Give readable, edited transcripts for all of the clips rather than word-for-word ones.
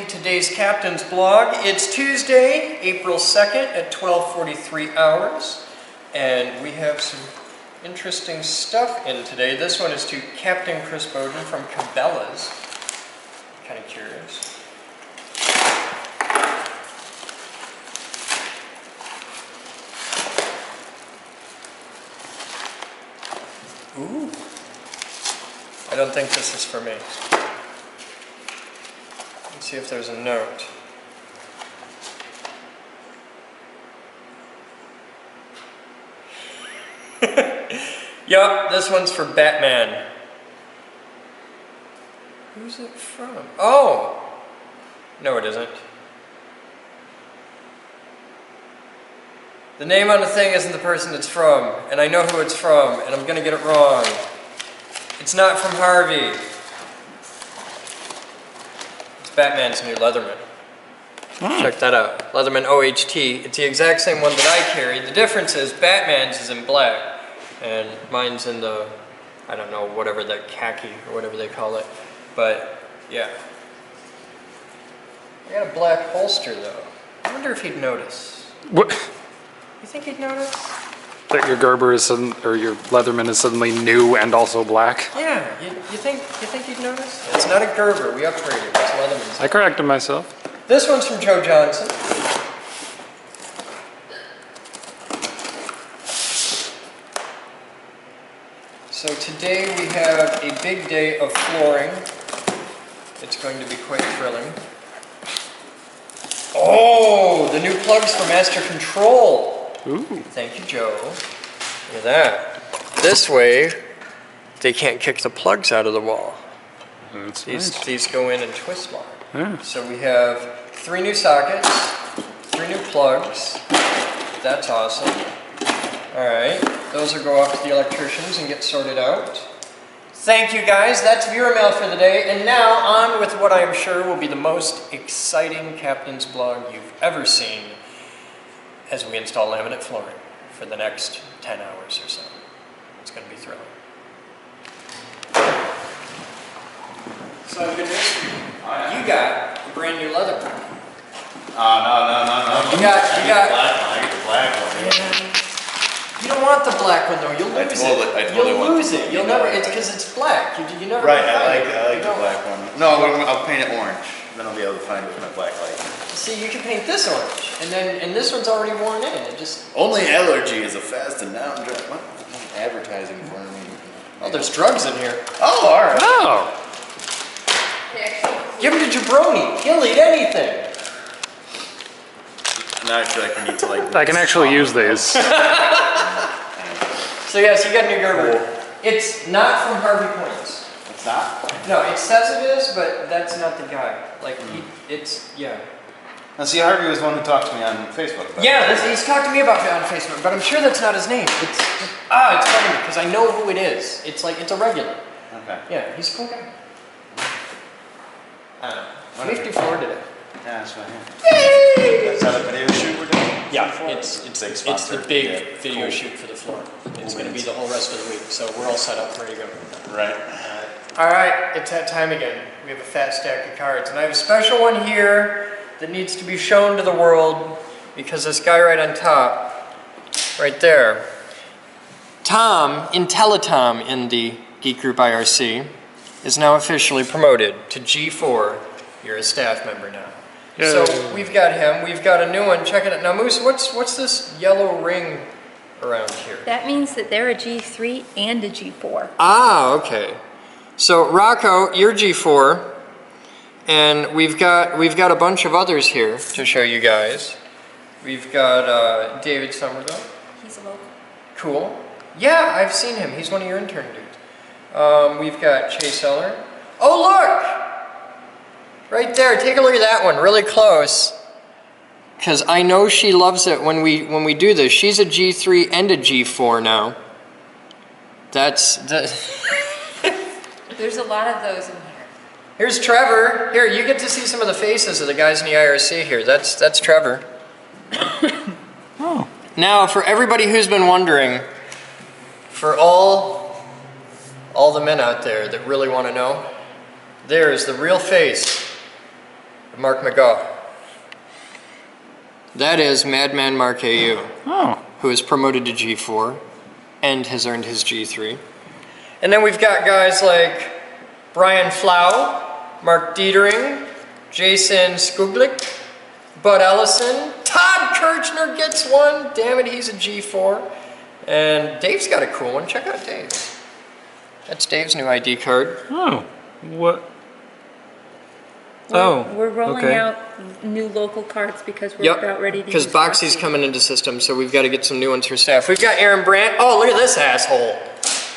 to today's Captain's Blog. It's Tuesday, April 2nd at 12:43 hours, and we have some interesting stuff in today. This one is to Captain Chris Boden from Cabela's. Kind of curious. Ooh. I don't think this is for me. Let's see if there's a note. Yup, this one's for Batman. Who's it from? Oh! No, it isn't. The name on the thing isn't the person it's from, and I know who it's from, and I'm gonna get it wrong. It's not from Harvey. It's Batman's new Leatherman. Check that out. Leatherman OHT. It's the exact same one that I carry. The difference is Batman's is in black, and mine's in the, I don't know, whatever that khaki or whatever they call it. But, yeah. I got a black holster, though. I wonder if he'd notice. What? You think he'd notice? That your Gerber is or your Leatherman is suddenly new and also black? Yeah, you think he'd notice? It's not a Gerber, we upgraded, it's Leatherman's. I corrected myself. This one's from Joe Johnson. So today we have a big day of flooring. It's going to be quite thrilling. Oh, the new plugs for Master Control. Ooh. Thank you, Joe. Look at that. This way, they can't kick the plugs out of the wall. That's nice. These go in and twist lock. Yeah. So we have 3 new sockets, 3 new plugs. That's awesome. All right, those will go off to the electricians and get sorted out. Thank you guys, that's viewer mail for the day. And now on with what I am sure will be the most exciting Captain's Blog you've ever seen as we install laminate flooring for the next 10 hours or so. It's going to be thrilling. So I have good news for you. You got a brand new leather. No. You got I get the black one. Yeah. You don't want the black one though. You'll lose it. You'll lose it. You'll never. It's because it's black. You never. Right. I like the black one. No, I'll paint it orange. Then I'll be able to find it with my black light. See, you can paint this orange, and this one's already worn in. It just. Only allergy is a fast and now what? Advertising for me. Oh, there's drugs in here. Oh, all right. Oh. Give him to Jabroni. He'll eat anything. Now I feel like I need to like. I can actually use these. So yes, you got a new Gerber. It's not from Harvey Points. It's not? No, it says it is, but that's not the guy. Like yeah. Now see, Harvey was the one who talked to me on Facebook about Yeah, he's talked to me about it on Facebook, but I'm sure that's not his name. It's funny because I know who it is. It's like it's a regular. Okay. Yeah, he's a cool guy. I don't know. 54 today. Yeah, that's fine. Yay! Is that a video shoot we're doing? Yeah, it's the big video shoot for the floor. It's going to be the whole rest of the week, so we're all set up, ready to go. Right. All right, it's that time again. We have a fat stack of cards, and I have a special one here that needs to be shown to the world because this guy right on top, right there, Tom, IntelliTom in the Geek Group IRC, is now officially promoted to G4. You're a staff member now. Yay. So we've got him. We've got a new one. Check it out. Now, Moose, what's this yellow ring around here? That means that they're a G3 and a G4. Ah, okay. So Rocco, you're G4, and we've got a bunch of others here to show you guys. We've got David Somerville. He's a local. Cool. Yeah, I've seen him. He's one of your intern dudes. We've got Chase Eller. Oh, look! Right there. Take a look at that one, really close. Because I know she loves it when we do this. She's a G3 and a G4 now. That's There's a lot of those in here. Here's Trevor. Here, you get to see some of the faces of the guys in the IRC here. That's Trevor. Oh. Now, for everybody who's been wondering, for all the men out there that really want to know, there's the real face Mark McGaw. That is Madman Mark AU, who is promoted to G4 and has earned his G3. And then we've got guys like Brian Flau, Mark Dietering, Jason Skuglik, Bud Ellison, Todd Kirchner gets one. Damn it, he's a G4. And Dave's got a cool one. Check out Dave's. That's Dave's new ID card. Oh, what? Oh, We're rolling okay. out new local cards because we're about ready to because use Boxy's coming into system, so we've got to get some new ones for staff. We've got Aaron Brandt. Oh, look at this asshole.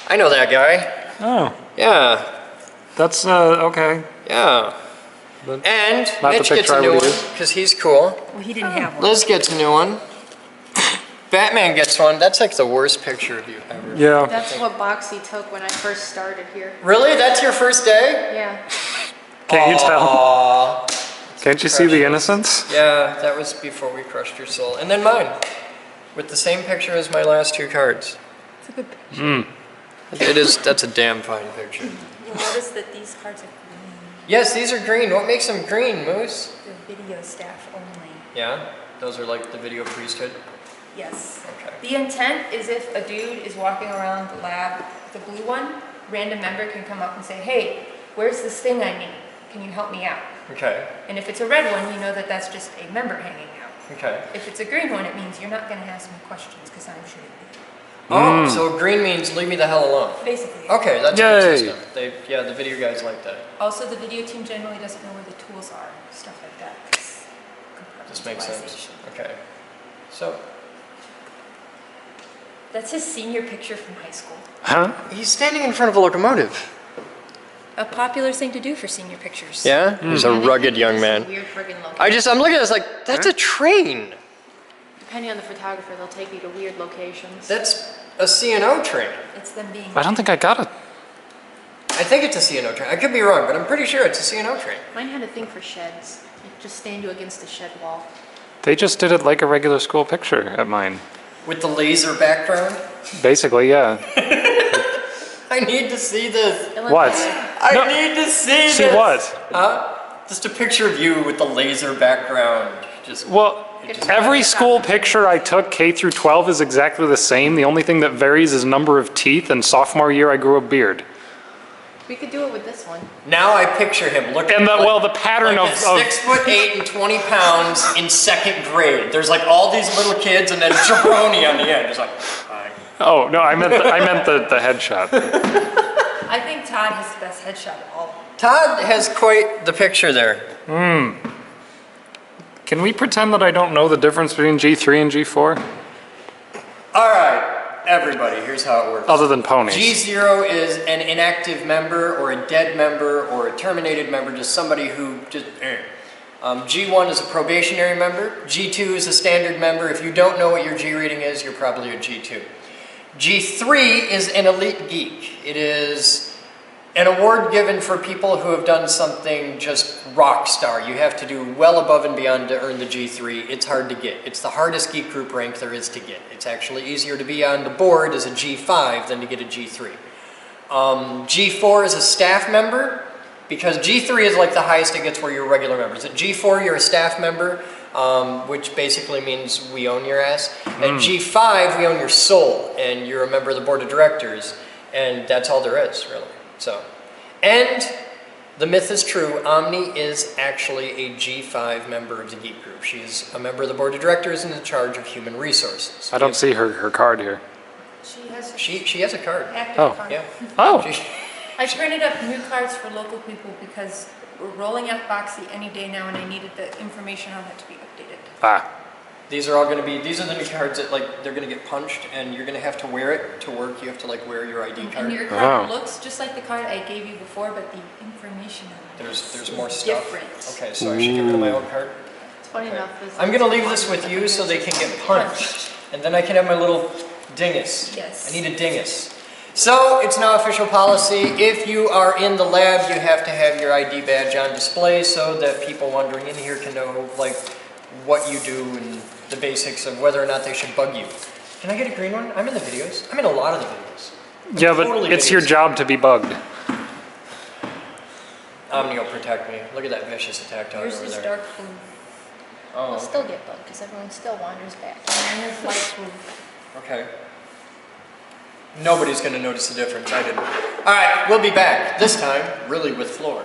I know that guy. Oh, Yeah, that's okay. yeah. But And not the Mitch gets picture a I new would one use. because he's cool. Well, he didn't have one. Liz gets a new one. Batman gets one. That's like the worst picture of you ever. Yeah. That's what Boxy took when I first started here. Really? That's your first day? Yeah. Can't you tell? Aww. Can't you see the innocence? Yeah, that was before we crushed your soul. And then mine, with the same picture as my last two cards. It's a good picture. It is, that's a damn fine picture. You'll notice that these cards are green. Yes, these are green. What makes them green, Moose? They're video staff only. Yeah, those are like the video priesthood. Yes. Okay. The intent is if a dude is walking around the lab, the blue one, random member can come up and say, hey, where's this thing I need? Can you help me out? Okay, And if it's a red one, you know that that's just a member hanging out. okay. If it's a green one, it means you're not going to ask me questions because I'm shooting you. Oh, so green means leave me the hell alone. Basically. Okay, that's a Yay. good system. Yeah, the video guys like that. Also, the video team generally doesn't know where the tools are, stuff like that. 'cause This makes sense. compartmentalization. Okay. So, That's his senior picture from high school. Huh? he's standing in front of a locomotive. A popular thing to do for senior pictures. Yeah? He's a rugged young man. Weird friggin' location. I'm looking at this like, that's a train. Depending on the photographer, they'll take you to weird locations. That's a CNO train. It's them being. I don't think I got it. I think it's a CNO train. I could be wrong, but I'm pretty sure it's a CNO train. Mine had a thing for sheds. You just stand you against the shed wall. They just did it like a regular school picture at mine. With the laser background. Basically, yeah. I need to see this. It looked What? better. I No. need to see See this. what? Huh? Just a picture of you with the laser background. Just Well, every school picture I took, K through 12, is exactly the same. The only thing that varies is number of teeth, and sophomore year I grew a beard. We could do it with this one. now I picture him looking And the, like, well, the pattern like of, a 6'8" and 20 pounds in second grade. There's like all these little kids and then jabroni on the end. It's like, hi. oh, no, I meant the headshot. I think Todd has the best headshot of all. Todd has quite the picture there. Can we pretend that I don't know the difference between G3 and G4? All right, everybody, here's how it works. Other than ponies. G0 is an inactive member or a dead member or a terminated member, just somebody who just... G1 is a probationary member. G2 is a standard member. If you don't know what your G rating is, you're probably a G2. G3 is an elite geek. It is an award given for people who have done something just rock star. You have to do well above and beyond to earn the G3. It's hard to get. It's the hardest Geek Group rank there is to get. It's actually easier to be on the board as a G5 than to get a G3. G4 is a staff member, because G3 is like the highest it gets where you're regular members. At G4, you're a staff member, which basically means we own your ass. At G5, we own your soul, and you're a member of the board of directors, and that's all there is, really. So, and the myth is true, Omni is actually a G5 member of the Geek Group. She's a member of the board of directors and in charge of human resources. I don't see her card here. She has a She has a card. active Oh. card. Yeah. Oh, She- I printed up new cards for local people because we're rolling out Boxy any day now and I needed the information on it to be updated. ah, These are all going to be, these are the new cards that like, they're going to get punched and you're going to have to wear it to work. You have to like wear your ID And card. your card Oh. looks just like the card I gave you before, but the information on it There's is more stuff. different. Okay, so I should get rid of my own card. It's funny enough. I'm going to leave this with you so they can get punched. And then I can have my little dingus. Yes. I need a dingus. So, it's now official policy. If you are in the lab, you have to have your ID badge on display so that people wandering in here can know like what you do and the basics of whether or not they should bug you. Can I get a green one? I'm in the videos. I'm in a lot of the videos. yeah, but Totally it's your videos. job to be bugged. Omni will protect me. Look at that vicious attack dog Yours over is there. dark blue. Oh, We'll still get bugged because everyone still wanders back. And mine is light blue. okay. Nobody's gonna notice the difference. I didn't. All right, we'll be back. This time, really with floor.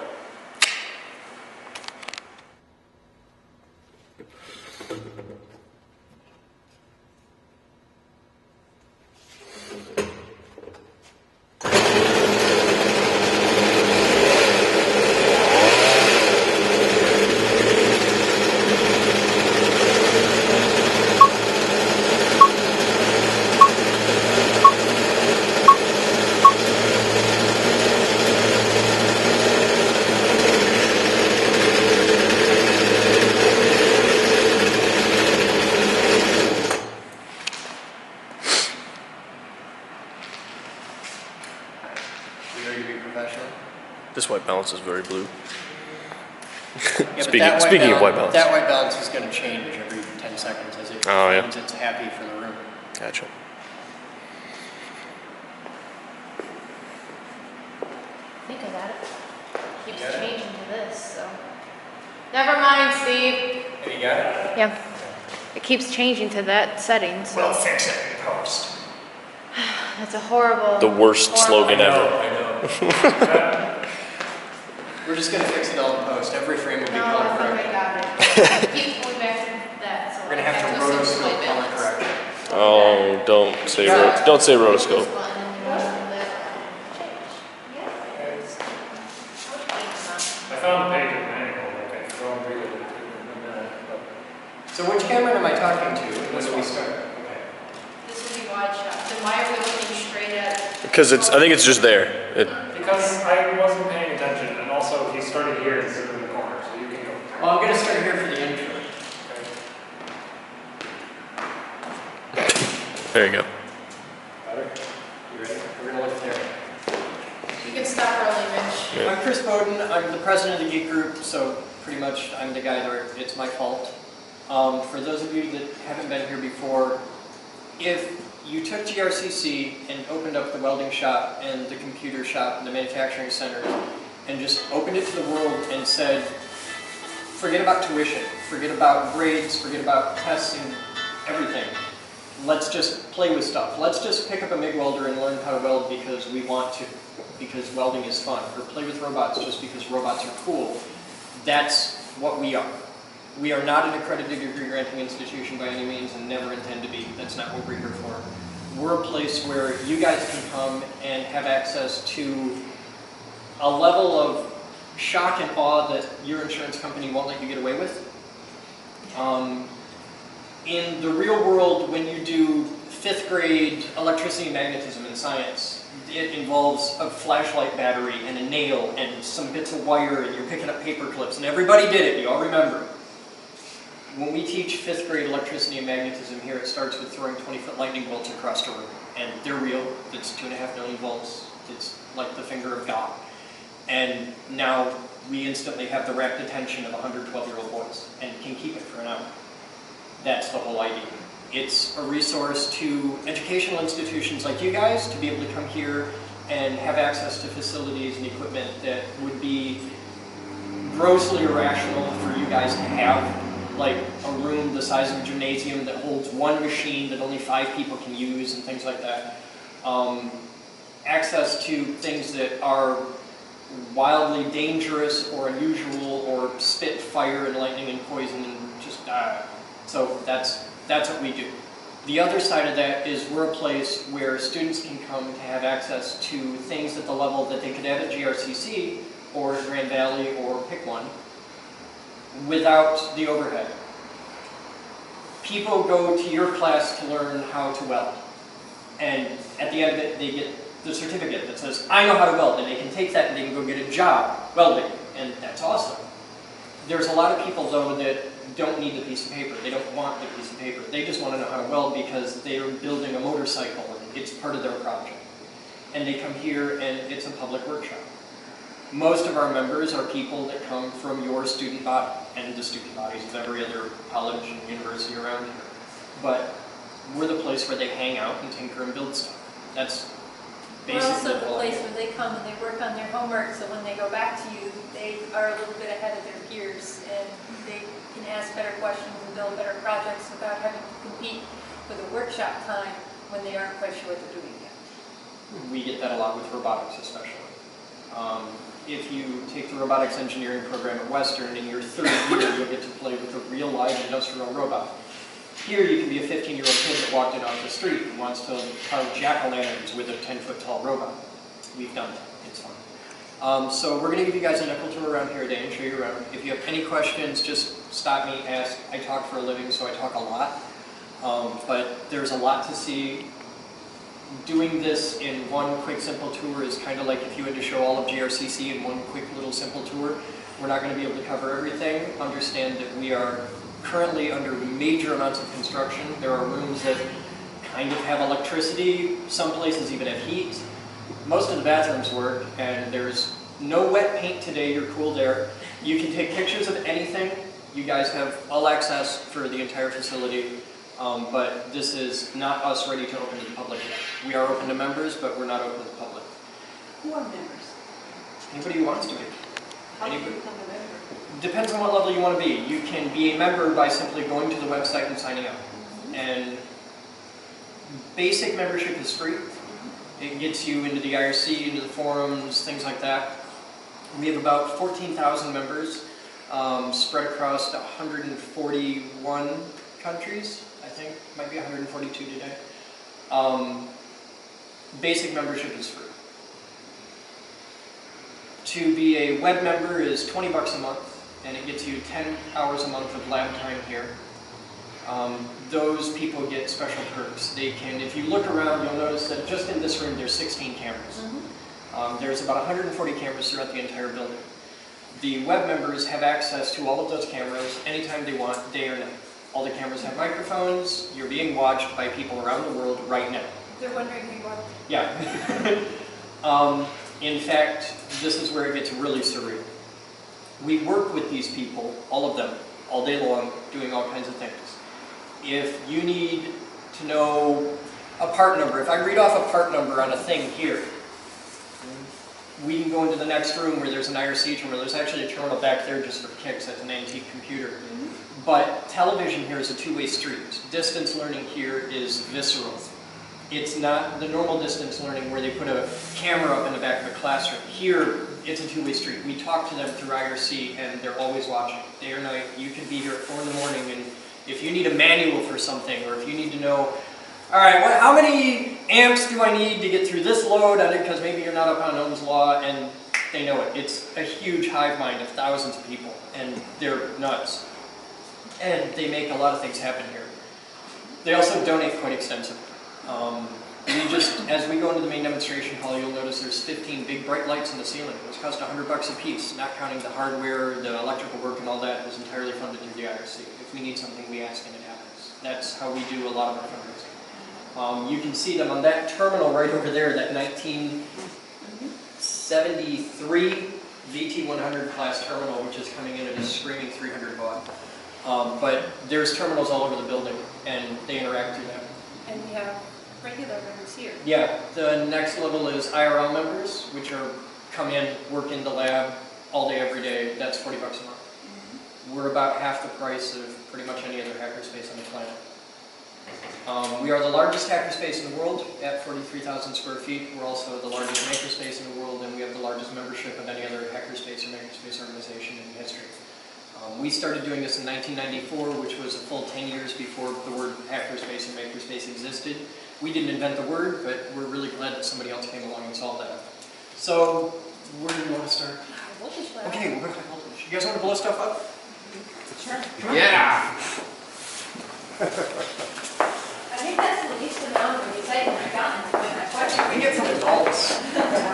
We ready to be professional? This white balance is very blue. Yeah, but Speaking- that white speaking of balance- white balance. That white balance is going to change every 10 seconds as it Oh, yeah. finds it's happy for the room. Gotcha. Think about it. Keeps changing to this, so. Never mind, Steve. Have you got it? Yeah. It keeps changing to that setting, so. We'll fix it in post. That's a horrible. The worst horrible- slogan ever. I know. We're just going to fix it all in post. Every frame will be No, color I think I corrected. got it. It keeps going back to that, so. We're going to have to rotoscope color correction. Oh, don't say rotoscope. I found a page of manual, like I can go and read it in a minute. So which camera am I talking to? When do we start? Okay. This would be wide shot. Then why are we looking straight at? Because I think it's just there. Because I wasn't paying attention, and also he started here instead of in the corner, so you can go. Well, I'm going to start here for the intro. There you go. Better? You ready? We're going to look there. You can stop early, Mitch. Yeah. I'm Chris Boden. I'm the president of the Geek Group, so pretty much I'm the guy there. It's my fault. For those of you that haven't been here before, if you took GRCC and opened up the welding shop and the computer shop and the manufacturing center and just opened it to the world and said, forget about tuition, forget about grades, forget about testing, everything. Let's just play with stuff. Let's just pick up a MIG welder and learn how to weld because we want to, because welding is fun. Or play with robots just because robots are cool. That's what we are. We are not an accredited degree granting institution by any means and never intend to be. That's not what we're here for. We're a place where you guys can come and have access to a level of shock and awe that your insurance company won't let you get away with. In the real world, when you do 5th grade electricity and magnetism in science, it involves a flashlight battery and a nail and some bits of wire and you're picking up paper clips and everybody did it, you all remember. When we teach 5th grade electricity and magnetism here, it starts with throwing 20-foot lightning bolts across a room. And they're real, it's 2.5 million volts, it's like the finger of God. And now we instantly have the rapt attention of 112-year-old boys and can keep it for an hour. That's the whole idea. It's a resource to educational institutions like you guys to be able to come here and have access to facilities and equipment that would be grossly irrational for you guys to have. Like a room the size of a gymnasium that holds one machine that only 5 people can use and things like that. Access to things that are wildly dangerous or unusual or spit fire and lightning and poison and just so that's what we do. The other side of that is we're a place where students can come to have access to things at the level that they could have at GRCC or at Grand Valley or pick one without the overhead. People go to your class to learn how to weld. And at the end of it, they get the certificate that says, I know how to weld, and they can take that and they can go get a job welding, and that's awesome. There's a lot of people, though, that don't need the piece of paper. They don't want the piece of paper. They just want to know how to weld because they're building a motorcycle, and it's part of their project. And they come here, and it's a public workshop. Most of our members are people that come from your student body and the student bodies of every other college and university around here. But we're the place where they hang out and tinker and build stuff. We're also the place where they come and they work on their homework, so when they go back to you, they are a little bit ahead of their peers, and they can ask better questions and build better projects without having to compete with a workshop time when they aren't quite sure what they're doing yet. We get that a lot with robotics especially. If you take the robotics engineering program at Western, in your third year you'll get to play with a real live industrial robot. Here you can be a 15-year-old kid that walked in off the street and wants to carve jack-o'-lanterns with a 10-foot tall robot. We've done that. It's fun. So we're going to give you guys a nickel tour around here today and show you around. If you have any questions, just stop me, ask. I talk for a living, so I talk a lot. But there's a lot to see. Doing this in one quick simple tour is kind of like if you had to show all of GRCC in one quick little simple tour. We're not going to be able to cover everything. Understand that we are currently under major amounts of construction. There are rooms that kind of have electricity. Some places even have heat. Most of the bathrooms work, and there's no wet paint today. You're cool there. You can take pictures of anything. You guys have all access for the entire facility. But this is not us ready to open to the public yet. We are open to members, but we're not open to the public. Who are members? Anybody who wants to be. How do you become a member? Depends on what level you want to be. You can be a member by simply going to the website and signing up. And basic membership is free. It gets you into the IRC, into the forums, things like that. We have about 14,000 members spread across 141 countries. I think might be 142 today. Basic membership is free. To be a web member is 20 bucks a month, and it gets you 10 hours a month of lab time here. Those people get special perks. They can, if you look around, you'll notice that just in this room there's 16 cameras. There's about 140 cameras throughout the entire building. The web members have access to all of those cameras anytime they want, day or night. All the cameras have microphones. You're being watched by people around the world right now. They're wondering who you are. Yeah. In fact, this is where it gets really surreal. We work with these people, all of them, all day long, doing all kinds of things. If you need to know a part number, if I read off a part number on a thing here, we can go into the next room where there's an IRC terminal. There's actually a terminal back there just for kicks. That's an antique computer. But television here is a two-way street. Distance learning here is visceral. It's not the normal distance learning where they put a camera up in the back of a classroom. Here, it's a two-way street. We talk to them through IRC, and they're always watching. Day or night, you can be here at 4 in the morning, and if you need a manual for something, or if you need to know, all right, how many amps do I need to get through this load? Because maybe you're not up on Ohm's law, and they know it. It's a huge hive mind of thousands of people, and they're nuts. And they make a lot of things happen here. They also donate quite extensively. As we go into the main demonstration hall, you'll notice there's 15 big bright lights in the ceiling. Those cost $100 a piece, not counting the hardware, the electrical work, and all that is entirely funded through the IRC. If we need something, we ask and it happens. That's how we do a lot of our fundraising. You can see them on that terminal right over there, that 1973 VT100 class terminal, which is coming in at a screaming 300 baud. But there's terminals all over the building, and they interact through them. And we have regular members here. Yeah, the next level is IRL members, which come in, work in the lab all day, every day. That's 40 bucks a month. We're about half the price of pretty much any other hackerspace on the planet. We are the largest hackerspace in the world at 43,000 square feet. We're also the largest makerspace in the world, and we have the largest membership of any other hackerspace or makerspace organization in history. We started doing this in 1994, which was a full 10 years before the word hackerspace and makerspace existed. We didn't invent the word, but we're really glad that somebody else came along and solved that. So, where do you want to start? Okay, we're going to talk voltage. You guys want to blow stuff up? Sure. Yeah! I think that's the least amount of excitement I've gotten with my question. We get from adults.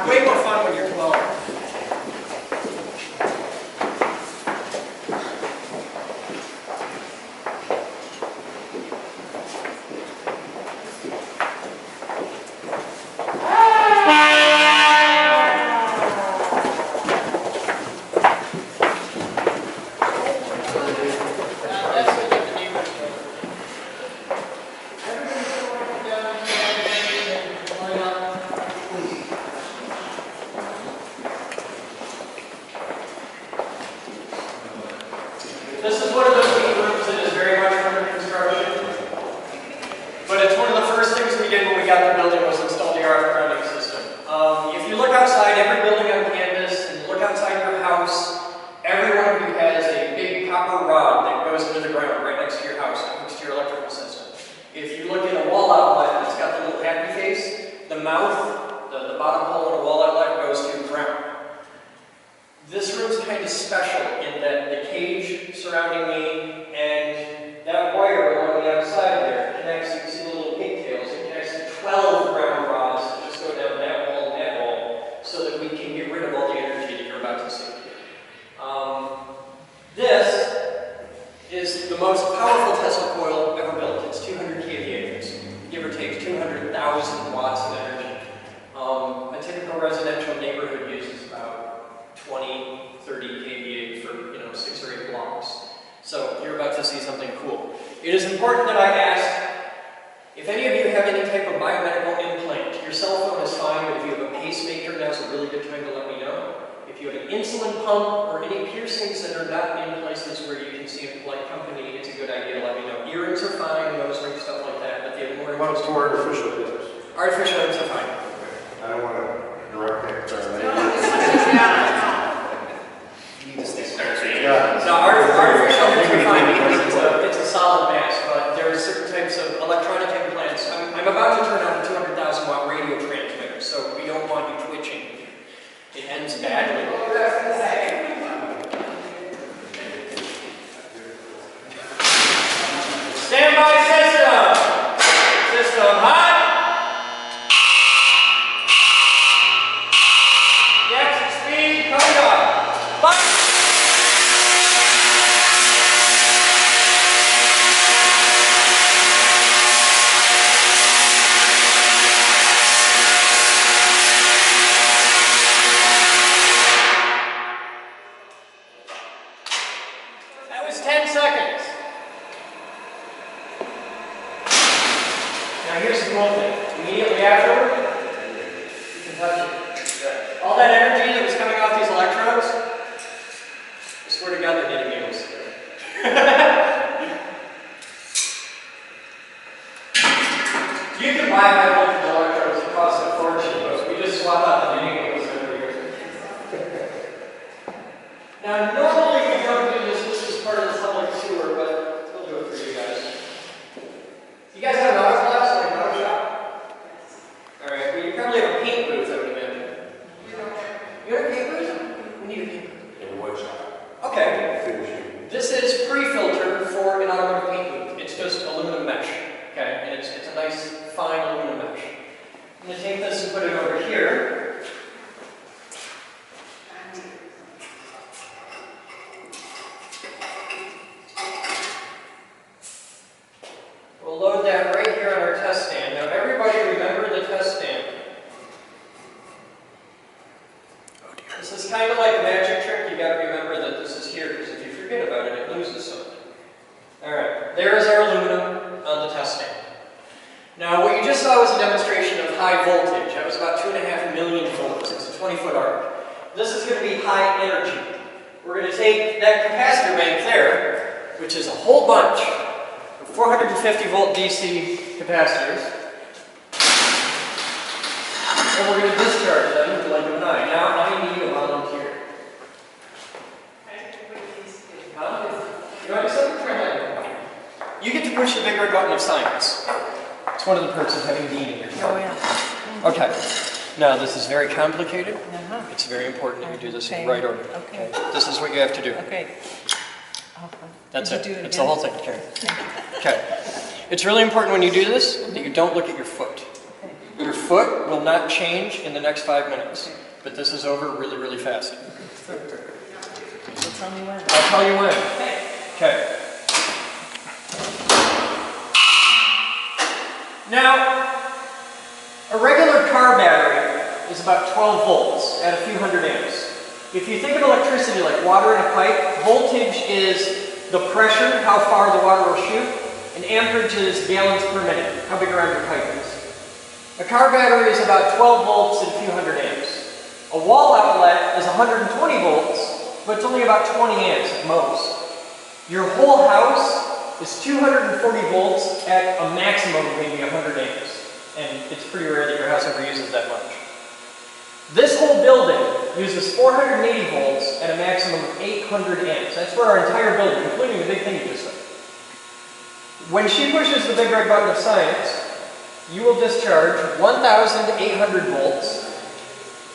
Way more fun when you're 12. This is one of those Geek Groups that is very much under construction. But it's one of the first things we did when we got the building was install the RF grounding system. If you look outside every building on campus and you look outside your house, every one of you has a big copper rod that goes into the ground right next to your house that hooks to your electrical system. If you look at a wall outlet, it's got the little happy face, the mouth, the bottom hole in a wall outlet goes to ground. This room's kind of special in that the cage surrounding me and that wire along the outside there connects, you can see the little pigtails, it connects to 12 ground rods that just go down that wall and that wall so that we can get rid of all the energy that you're about to see. This is the most powerful Tesla coil ever built. It's 200 kVA, give or take 200,000 watts of energy. A typical residential neighborhood uses about 20, 30 kVA for 6 or 8 blocks. So you're about to see something cool. It is important that I ask, if any of you have any type of biomedical implant, your cell phone is fine, but if you have a pacemaker, now's a really good time to let me know. If you have an insulin pump or any piercings that are not in places where you can see a polite company, it's a good idea to let me know. Earrings are fine, nose rings, stuff like that, but the more What's the artificial lips? artificial lips are fine. I don't want to direct it. No, artificial lips are fine because it's a solid mass, but there are certain types of electronic implants. I'm about to turn on a 200,000 watt radio transmitter, so we don't want you twitching. It ends badly. Standby system! System hot! Next speed coming up. Fire! That was 10 seconds. Now here's the cool thing. Immediately afterward, you can touch it. All that energy that was coming off these electrodes, I swear to God they're getting needles. You can buy high voltage electrodes that cost a fortune, but we just swap out the needles every year. Now normally we don't do this. This is part of the public sewer, but we'll do it for you guys. You guys have an auto class, like an auto shop? Alright, well you probably have a paint booth, I would imagine. You have a paint booth? We need a paint booth. In what shop? Okay. Finishing. This is pre-filter for an automotive paint booth. It's just aluminum mesh. Okay, and it's a nice, fine aluminum mesh. I'm going to take this and put it over here. We'll load that right here on our test stand. Now everybody remember the test stand. This is kind of like a magic trick. You got to remember that this is here, because if you forget about it, it loses something. Alright, there is our aluminum on the test stand. Now what you just saw was a demonstration of high voltage. That was about 2.5 million volts. It's a 20-foot arc. This is going to be high energy. We're going to take that capacitor bank there, which is a whole bunch of 450 volt DC capacitors, and we're going to discharge them with the blink of an eye. Now I need a volunteer. Huh? You want to do something? You get to push the big red button of science. It's one of the perks of having Dean in your Oh, yeah. Okay. Now this is very complicated. Uh-huh. It's very important that you do this in Okay. the right order. Okay. This is what you have to do. Okay. That's Did it. you do it It's the again? whole thing, Karen. Okay. It's really important when you do this that you don't look at your foot. Okay. Your foot will not change in the next 5 minutes. But this is over really, really fast. So tell me when. I'll tell you when. Okay. Now, a regular car battery is about 12 volts at a few hundred amps. If you think of electricity like water in a pipe, voltage is the pressure, how far the water will shoot, and amperage is gallons per minute, how big around your pipe is. A car battery is about 12 volts at a few hundred amps. A wall outlet is 120 volts, but it's only about 20 amps at most. Your whole house is 240 volts at a maximum of maybe 100 amps. And it's pretty rare that your house ever uses that much. This whole building uses 480 volts at a maximum of 800 amps. That's for our entire building, including the big thing you just saw. When she pushes the big red button of science, you will discharge 1,800 volts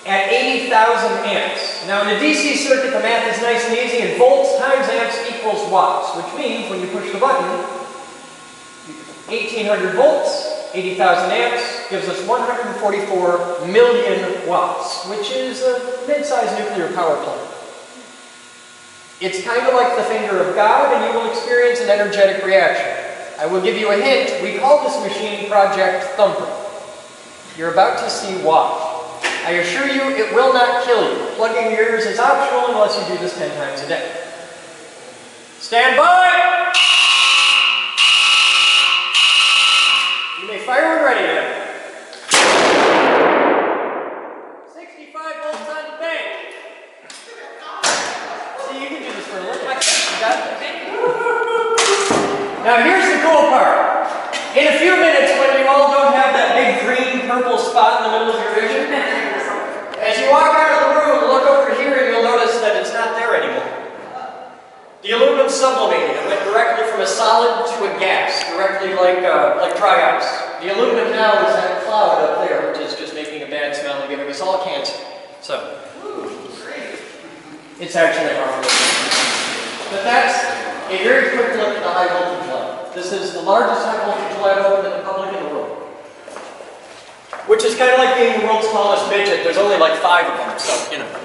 at 80,000 amps. Now in a DC circuit, the math is nice and easy, and volts times amps equals watts, which means when you push the button, 1,800 volts, 80,000 amps, gives us 144 million watts, which is a mid-sized nuclear power plant. It's kind of like the finger of God, and you will experience an energetic reaction. I will give you a hint. We call this machine Project Thumper. You're about to see why. I assure you, it will not kill you. Plugging your ears is optional unless you do this 10 times a day. Stand by! You may fire when ready then. 65 volts on the bank. See, you can do this for a living. You got this. Now here's the cool part. In a few minutes, when you all don't have that big green purple spot in the middle of your vision, as you walk out of the room, look over here and you'll notice that it's not there anymore. The aluminum sublimated. It went directly from a solid to a gas, directly like dry ice. The aluminum now is that cloud up there, which is just making a bad smell and giving us all cancer. So, it's actually harmless. But that's a very quick look at the high voltage lab. This is the largest high voltage lab open to the public in the world. Which is kind of like being the world's smallest midget. There's only like 5 of them, so, you know.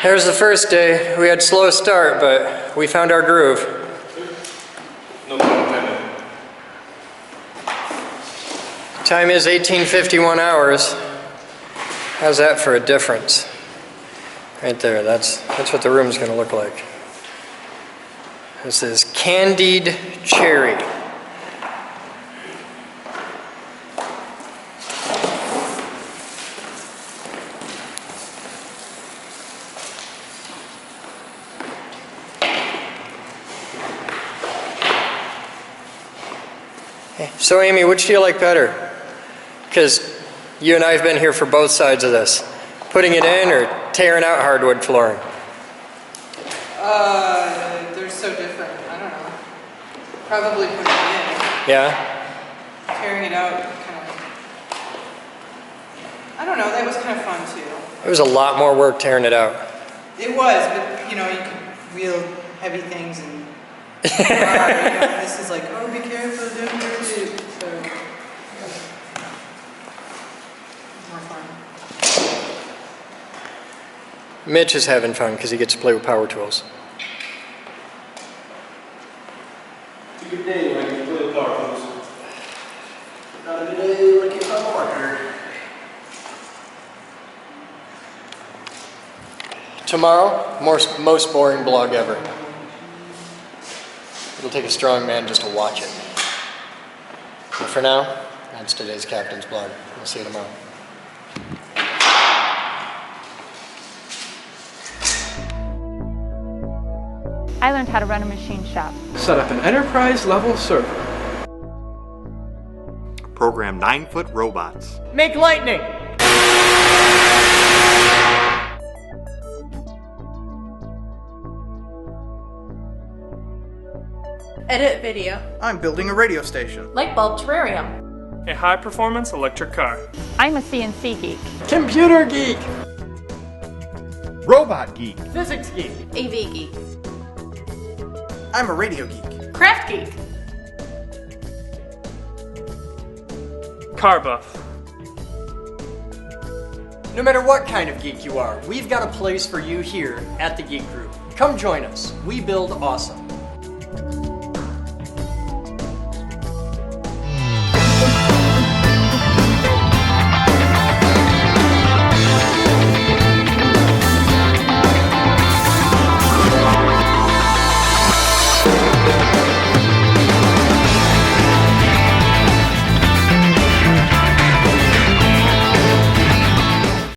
There's the first day. We had slow start, but we found our groove. No pun intended. Time is 18:51 hours. How's that for a difference? Right there, that's what the room's gonna look like. This is candied cherry. So Amy, which do you like better? Because you and I have been here for both sides of this. Putting it in or tearing out hardwood flooring? They're so different. I don't know. Probably putting it in. Yeah? Tearing it out, kind of. I don't know. That was kind of fun too. It was a lot more work tearing it out. It was, but you know, you could wheel heavy things and. This is like, oh, be careful, don't hurt it. So, more fun. Mitch is having fun because he gets to play with power tools. It's a good day when you play with power tools. Not a good day like it's on the record. Tomorrow, most boring blog ever. It'll take a strong man just to watch it. But for now, that's today's Captain's blog. We'll see you tomorrow. I learned how to run a machine shop. Set up an enterprise level server. Program 9-foot robots. Make lightning! Edit video. I'm building a radio station. Light bulb terrarium. A high-performance electric car. I'm a CNC geek. Computer geek. Robot geek. Physics geek. AV geek. I'm a radio geek. Craft geek. Car buff. No matter what kind of geek you are, we've got a place for you here at the Geek Group. Come join us. We build awesome.